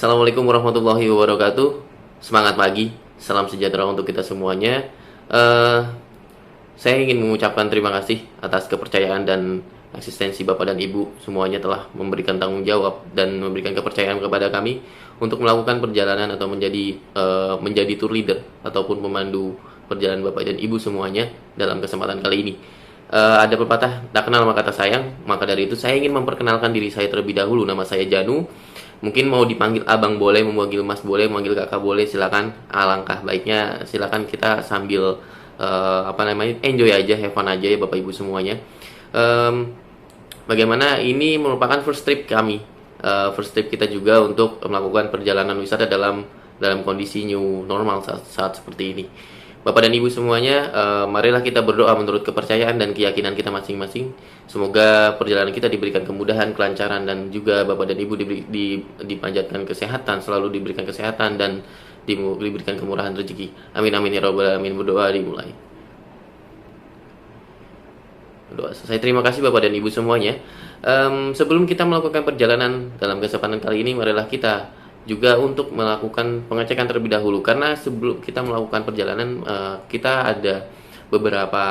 Assalamualaikum warahmatullahi wabarakatuh. Semangat pagi, salam sejahtera untuk kita semuanya. Eh, saya ingin mengucapkan terima kasih atas kepercayaan dan eksistensi Bapak dan Ibu semuanya telah memberikan tanggung jawab dan memberikan kepercayaan kepada kami untuk melakukan perjalanan atau menjadi tour leader ataupun pemandu perjalanan Bapak dan Ibu semuanya dalam kesempatan kali ini. Ada pepatah tak kenal maka tak sayang, maka dari itu saya ingin memperkenalkan diri saya terlebih dahulu. Nama saya Janu. Mungkin mau dipanggil abang boleh, memanggil mas boleh, memanggil kakak boleh, silakan. Alangkah baiknya silakan kita sambil enjoy aja, have fun aja ya Bapak Ibu semuanya. Bagaimana ini merupakan first trip kami, first trip kita juga untuk melakukan perjalanan wisata dalam kondisi new normal saat seperti ini. Bapak dan Ibu semuanya, marilah kita berdoa menurut kepercayaan dan keyakinan kita masing-masing. Semoga perjalanan kita diberikan kemudahan, kelancaran, dan juga Bapak dan Ibu dipanjatkan kesehatan, selalu diberikan kesehatan dan diberikan kemurahan rezeki. Amin amin ya robbal alamin. Berdoa dimulai. Berdoa selesai. Terima kasih Bapak dan Ibu semuanya. Sebelum kita melakukan perjalanan dalam kesempatan kali ini, marilah kita juga untuk melakukan pengecekan terlebih dahulu, karena sebelum kita melakukan perjalanan kita ada beberapa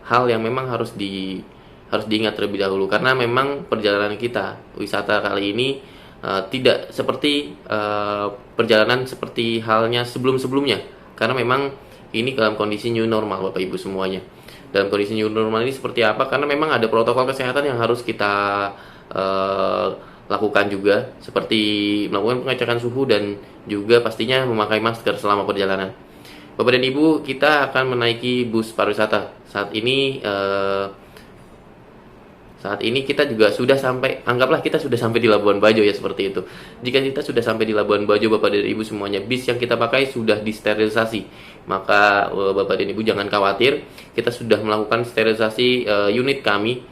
hal yang memang harus diingat terlebih dahulu, karena memang perjalanan kita wisata kali ini tidak seperti perjalanan seperti halnya sebelum-sebelumnya, karena memang ini dalam kondisi new normal Bapak Ibu semuanya. Dalam kondisi new normal ini seperti apa? Karena memang ada protokol kesehatan yang harus kita lakukan juga, seperti melakukan pengecekan suhu dan juga pastinya memakai masker selama perjalanan. Bapak dan Ibu, kita akan menaiki bus pariwisata. Saat ini kita juga sudah sampai, anggaplah kita sudah sampai di Labuan Bajo ya, seperti itu. Jika kita sudah sampai di Labuan Bajo Bapak dan Ibu semuanya, bis yang kita pakai sudah disterilisasi. Maka Bapak dan Ibu jangan khawatir, kita sudah melakukan sterilisasi unit kami.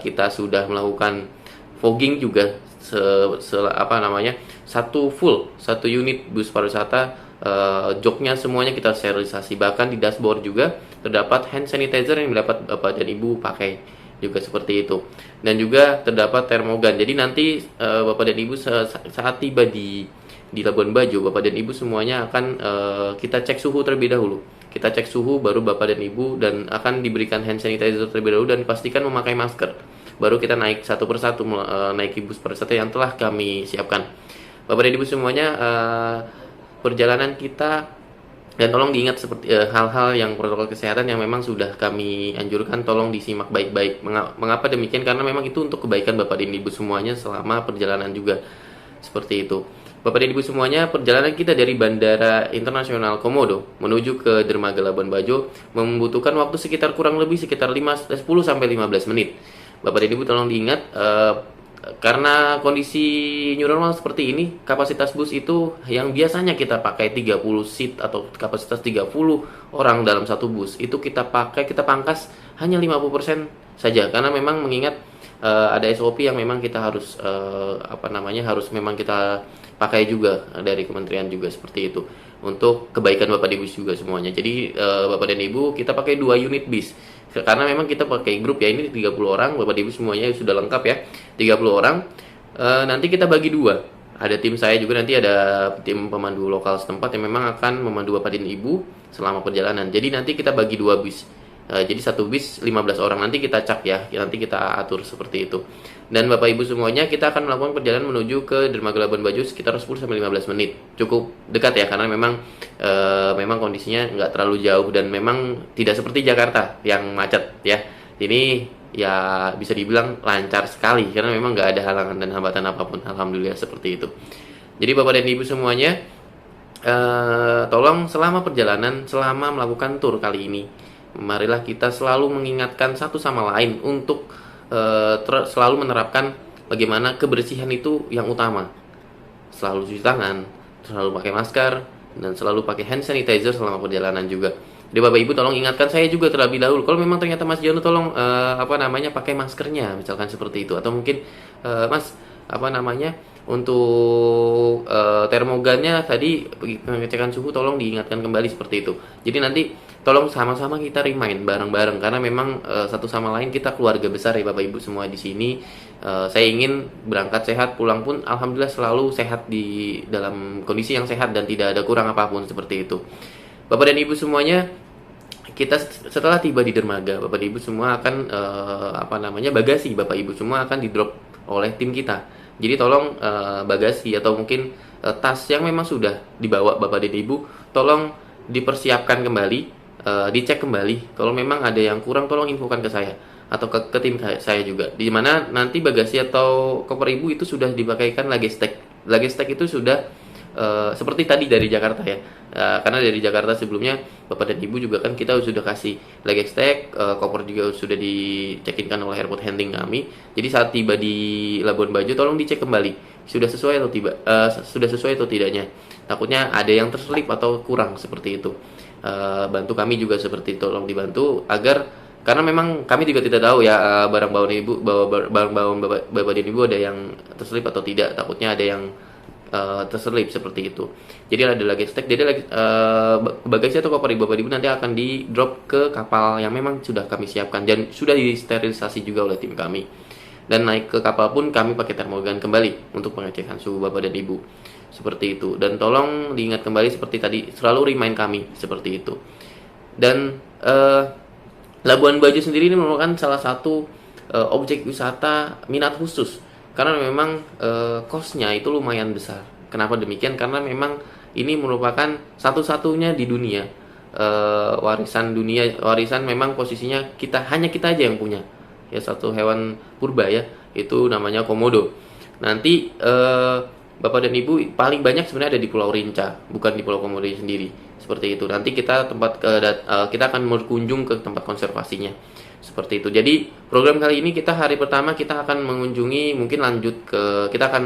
Kita sudah melakukan fogging juga, satu unit bus pariwisata, joknya semuanya kita sterilisasi, bahkan di dashboard juga terdapat hand sanitizer yang dapat Bapak dan Ibu pakai juga seperti itu, dan juga terdapat termogan. Jadi nanti Bapak dan Ibu saat tiba di Labuan Bajo, Bapak dan Ibu semuanya akan kita cek suhu terlebih dahulu. Kita cek suhu baru Bapak dan Ibu, dan akan diberikan hand sanitizer terlebih dahulu, dan pastikan memakai masker. Baru kita naik satu persatu naiki bus pariwisata yang telah kami siapkan. Bapak dan Ibu semuanya, perjalanan kita, dan tolong diingat seperti hal-hal yang protokol kesehatan yang memang sudah kami anjurkan, tolong disimak baik-baik. Mengapa demikian? Karena memang itu untuk kebaikan Bapak dan Ibu semuanya selama perjalanan juga. Seperti itu. Bapak dan Ibu semuanya, perjalanan kita dari Bandara Internasional Komodo menuju ke Dermaga Labuan Bajo membutuhkan waktu kurang lebih sekitar 10 sampai 15 menit. Bapak dan Ibu tolong diingat, karena kondisi new normal seperti ini, kapasitas bus itu yang biasanya kita pakai 30 seat atau kapasitas 30 orang dalam satu bus, itu kita pangkas hanya 50% saja, karena memang mengingat ada SOP yang memang kita harus harus memang kita pakai juga dari kementerian juga, seperti itu, untuk kebaikan Bapak dan Ibu juga semuanya. Jadi Bapak dan Ibu, kita pakai 2 unit bis karena memang kita pakai grup ya, ini 30 orang, Bapak dan Ibu semuanya sudah lengkap ya, 30 orang. Nanti kita bagi 2, ada tim saya juga, nanti ada tim pemandu lokal setempat yang memang akan memandu Bapak dan Ibu selama perjalanan. Jadi nanti kita bagi 2 bis, jadi satu bis 15 orang, nanti kita cak ya, nanti kita atur seperti itu. Dan Bapak Ibu semuanya, kita akan melakukan perjalanan menuju ke Dermaga Labuan Bajo sekitar 10 sampai 15 menit. Cukup dekat ya, karena memang kondisinya nggak terlalu jauh, dan memang tidak seperti Jakarta yang macet ya. Ini ya bisa dibilang lancar sekali, karena memang nggak ada halangan dan hambatan apapun. Alhamdulillah seperti itu. Jadi Bapak dan Ibu semuanya, tolong selama perjalanan, selama melakukan tour kali ini, marilah kita selalu mengingatkan satu sama lain untuk selalu menerapkan bagaimana kebersihan itu yang utama. Selalu cuci tangan, selalu pakai masker, dan selalu pakai hand sanitizer selama perjalanan juga. Jadi Bapak Ibu tolong ingatkan saya juga terlebih dahulu. Kalau memang ternyata Mas Jono, tolong pakai maskernya, misalkan seperti itu. Atau mungkin Mas untuk termogannya tadi pengecekan suhu tolong diingatkan kembali seperti itu. Jadi nanti tolong sama-sama kita remind bareng-bareng, karena memang satu sama lain kita keluarga besar ya Bapak Ibu semua di sini. Saya ingin berangkat sehat, pulang pun alhamdulillah selalu sehat, di dalam kondisi yang sehat dan tidak ada kurang apapun seperti itu. Bapak dan Ibu semuanya, kita setelah tiba di dermaga, Bapak Ibu semua akan bagasi Bapak Ibu semua akan di drop oleh tim kita. Jadi tolong bagasi atau mungkin tas yang memang sudah dibawa Bapak dan Ibu, tolong dipersiapkan kembali, dicek kembali. Kalau memang ada yang kurang, tolong infokan ke saya atau ke tim saya juga. Di mana nanti bagasi atau koper Ibu itu sudah dipakaikan luggage tag. Luggage tag itu sudah seperti tadi dari Jakarta ya, karena dari Jakarta sebelumnya Bapak dan Ibu juga kan kita sudah kasih luggage tag, koper juga sudah dicekinkan oleh airport handling kami. Jadi saat tiba di Labuan Bajo, tolong dicek kembali sudah sesuai atau tidaknya. Takutnya ada yang terselip atau kurang seperti itu. Bantu kami juga seperti itu, tolong dibantu agar, karena memang kami juga tidak tahu ya barang bawaan Bapak dan Ibu ada yang terselip atau tidak. Takutnya ada yang terselip seperti itu. Jadi ada luggage tag, jadi bagasi atau koper Bapak Ibu nanti akan di drop ke kapal yang memang sudah kami siapkan dan sudah disterilisasi juga oleh tim kami. Dan naik ke kapal pun kami pakai termogan kembali untuk pengecekan suhu Bapak dan Ibu. Seperti itu. Dan tolong diingat kembali seperti tadi, selalu remind kami seperti itu. Dan Labuan Bajo sendiri ini merupakan salah satu objek wisata minat khusus, karena memang cost-nya itu lumayan besar. Kenapa demikian? Karena memang ini merupakan satu-satunya di dunia warisan dunia, warisan memang posisinya hanya kita aja yang punya ya, satu hewan purba ya, itu namanya komodo. Nanti Bapak dan Ibu paling banyak sebenarnya ada di Pulau Rinca, bukan di Pulau Komodo sendiri. Seperti itu. Nanti kita kita akan berkunjung ke tempat konservasinya. Seperti itu. Jadi program kali ini hari pertama kita akan mengunjungi, mungkin kita akan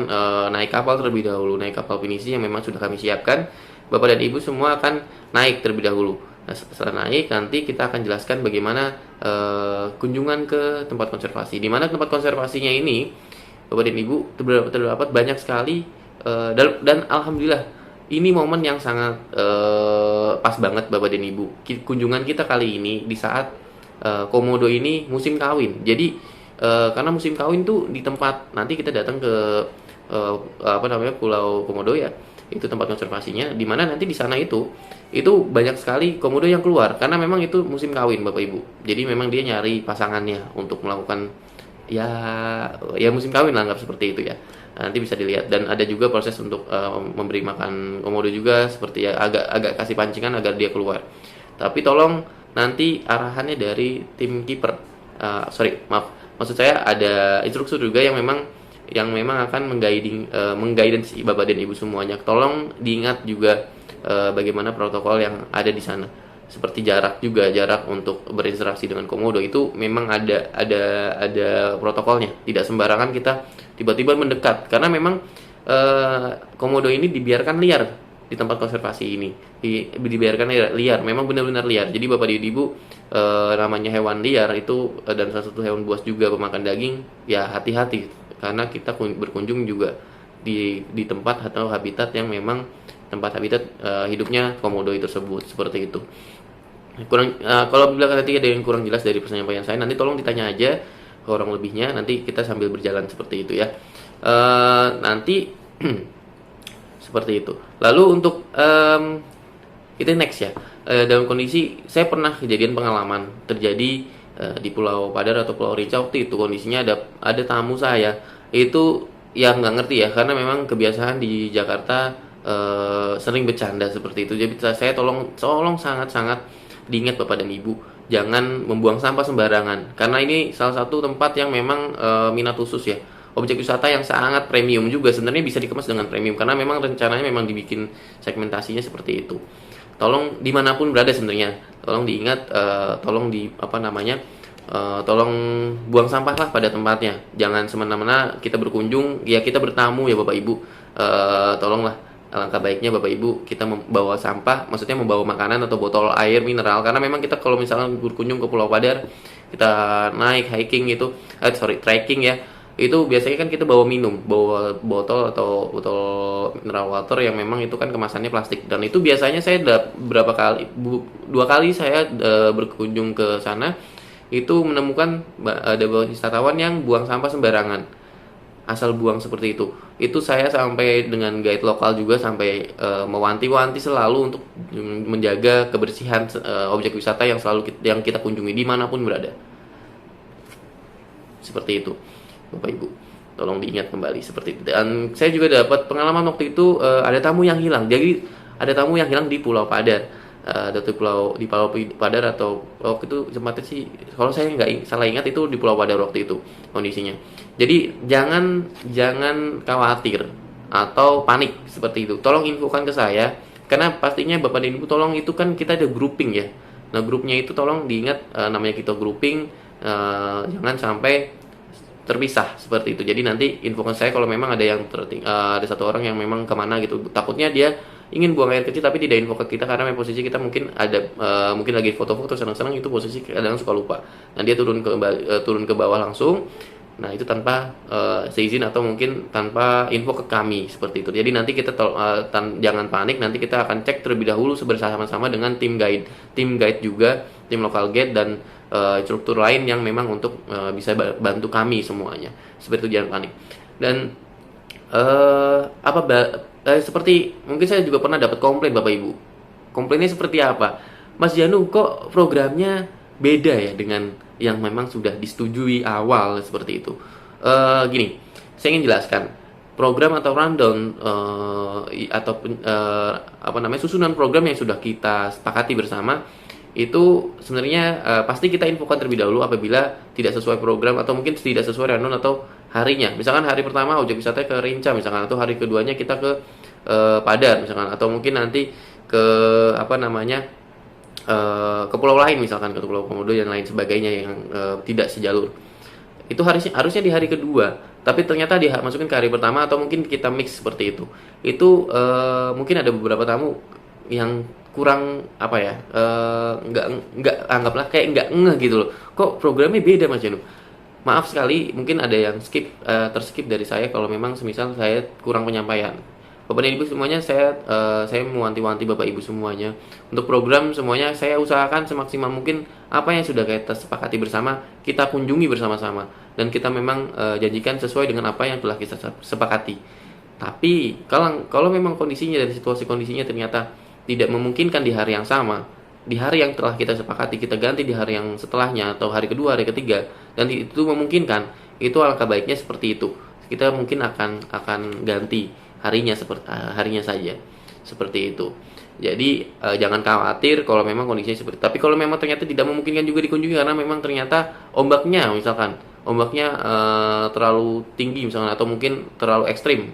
naik kapal terlebih dahulu, naik kapal pinisi yang memang sudah kami siapkan. Bapak dan Ibu semua akan naik terlebih dahulu. Nah, setelah naik nanti kita akan jelaskan bagaimana kunjungan ke tempat konservasi. Di mana tempat konservasinya ini Bapak dan Ibu terdapat banyak sekali dan alhamdulillah ini momen yang sangat pas banget Bapak dan Ibu. Kunjungan kita kali ini di saat komodo ini musim kawin. Jadi karena musim kawin tuh di tempat nanti kita datang ke Pulau Komodo ya, itu tempat konservasinya, di mana nanti di sana itu banyak sekali komodo yang keluar karena memang itu musim kawin Bapak Ibu. Jadi memang dia nyari pasangannya untuk melakukan ya musim kawin lah, anggap seperti itu ya. Nanti bisa dilihat, dan ada juga proses untuk memberi makan komodo juga, seperti ya agak kasih pancingan agar dia keluar. Tapi tolong nanti arahannya dari tim kiper. Maksud saya ada instruktur juga yang memang akan mengguidance Bapak dan Ibu semuanya. Tolong diingat juga bagaimana protokol yang ada di sana. Seperti jarak untuk berinteraksi dengan komodo itu memang ada protokolnya. Tidak sembarangan kita tiba-tiba mendekat, karena memang komodo ini dibiarkan liar di tempat konservasi ini, dibiarkan liar, memang benar-benar liar. Jadi Bapak dan Ibu, namanya hewan liar itu dan salah satu hewan buas juga pemakan daging, ya hati-hati, karena kita berkunjung juga di tempat atau habitat yang memang tempat habitat hidupnya komodo itu tersebut, seperti itu. Kalau bila nanti ada yang kurang jelas dari penyampaian saya, nanti tolong ditanya aja kurang lebihnya, nanti kita sambil berjalan seperti itu ya. Nanti seperti itu. Lalu untuk itu next ya. Dalam kondisi saya pernah kejadian pengalaman terjadi di Pulau Padar atau Pulau Rinca. Waktu itu kondisinya ada tamu saya itu yang nggak ngerti ya, karena memang kebiasaan di Jakarta sering bercanda seperti itu. Jadi saya tolong sangat diingat Bapak dan Ibu, jangan membuang sampah sembarangan, karena ini salah satu tempat yang memang minat khusus ya, objek wisata yang sangat premium juga, sebenarnya bisa dikemas dengan premium karena memang rencananya memang dibikin segmentasinya seperti itu. Tolong dimanapun berada sebenarnya, tolong diingat, tolong buang sampah lah pada tempatnya, jangan semena-mena kita berkunjung ya, kita bertamu ya Bapak Ibu. Tolonglah, alangkah baiknya Bapak Ibu kita membawa sampah, maksudnya membawa makanan atau botol air mineral, karena memang kita kalau misalnya berkunjung ke Pulau Padar, kita naik hiking trekking ya, Itu biasanya kan kita bawa minum, bawa botol atau botol mineral water yang memang itu kan kemasannya plastik. Dan itu biasanya saya berapa kali, dua kali saya berkunjung ke sana, itu menemukan ada wisatawan yang buang sampah sembarangan, asal buang seperti itu saya sampai dengan guide lokal juga sampai mewanti-wanti selalu untuk menjaga kebersihan objek wisata yang yang kita kunjungi dimanapun berada, seperti itu Bapak Ibu, tolong diingat kembali seperti itu. Dan saya juga dapat pengalaman waktu itu ada tamu yang hilang. Jadi ada tamu yang hilang di Pulau Padar, di Pulau Padar, atau waktu itu tempatnya sih kalau saya nggak salah ingat itu di Pulau Padar waktu itu kondisinya. Jadi jangan khawatir atau panik seperti itu. Tolong infokan ke saya, karena pastinya Bapak dan Ibu tolong, itu kan kita ada grouping ya. Nah, grupnya itu tolong diingat, namanya kita grouping, jangan sampai terpisah seperti itu. Jadi nanti infokan saya kalau memang ada yang ada satu orang yang memang kemana gitu, takutnya dia ingin buang air kecil tapi tidak info ke kita, karena posisi kita mungkin ada mungkin lagi foto-foto senang-senang, itu posisi kadang suka lupa. Nah, dia turun ke bawah langsung. Nah, itu tanpa seizin atau mungkin tanpa info ke kami seperti itu. Jadi nanti kita jangan panik, nanti kita akan cek terlebih dahulu bersama-sama dengan tim guide juga, tim local guide dan struktur lain yang memang untuk bisa bantu kami semuanya. Seperti itu, jangan panik. Dan seperti mungkin saya juga pernah dapat komplain Bapak Ibu. Komplainnya seperti apa? Mas Janu, kok programnya beda ya dengan yang memang sudah disetujui awal seperti itu. Gini, saya ingin jelaskan. Program atau rundown ataupun susunan program yang sudah kita sepakati bersama itu sebenarnya pasti kita infokan terlebih dahulu apabila tidak sesuai program atau mungkin tidak sesuai rundown atau harinya. Misalkan hari pertama objek wisata ke Rinca misalkan, atau hari keduanya kita ke Padar misalkan, atau mungkin nanti ke ke pulau lain misalkan, ke Pulau Komodo dan lain sebagainya yang tidak sejalur. Itu harusnya di hari kedua, tapi ternyata dimasukin ke hari pertama, atau mungkin kita mix seperti itu. Itu mungkin ada beberapa tamu yang kurang nggak anggaplah kayak nggak ngeh gitu loh, kok programnya beda Mas Janu. Maaf sekali, mungkin ada yang terskip dari saya kalau memang semisal saya kurang penyampaian. Bapak dan Ibu semuanya, saya mewanti-wanti Bapak Ibu semuanya. Untuk program semuanya saya usahakan semaksimal mungkin apa yang sudah kita sepakati bersama, kita kunjungi bersama-sama, dan kita memang janjikan sesuai dengan apa yang telah kita sepakati. Tapi kalau memang kondisinya dan situasi kondisinya ternyata tidak memungkinkan di hari yang sama, di hari yang telah kita sepakati, kita ganti di hari yang setelahnya atau hari kedua, hari ketiga, dan itu memungkinkan, itu alangkah baiknya seperti itu. Kita mungkin akan ganti harinya saja, seperti itu. Jadi jangan khawatir kalau memang kondisinya seperti itu. Tapi kalau memang ternyata tidak memungkinkan juga dikunjungi karena memang ternyata ombaknya terlalu tinggi misalkan, atau mungkin terlalu ekstrim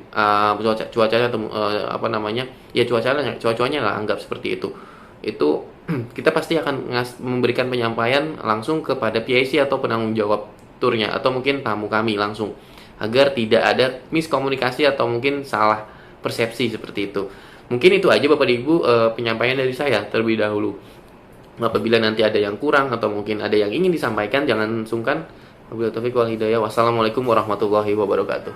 cuacanya, atau cuacanya lah, anggap seperti itu kita pasti akan memberikan penyampaian langsung kepada PIC atau penanggung jawab turnya, atau mungkin tamu kami langsung, agar tidak ada miskomunikasi atau mungkin salah persepsi seperti itu. Mungkin itu aja Bapak Ibu penyampaian dari saya terlebih dahulu. Apabila nanti ada yang kurang atau mungkin ada yang ingin disampaikan, jangan sungkan. Wabillahi taufiq wal hidayah. Wassalamualaikum warahmatullahi wabarakatuh.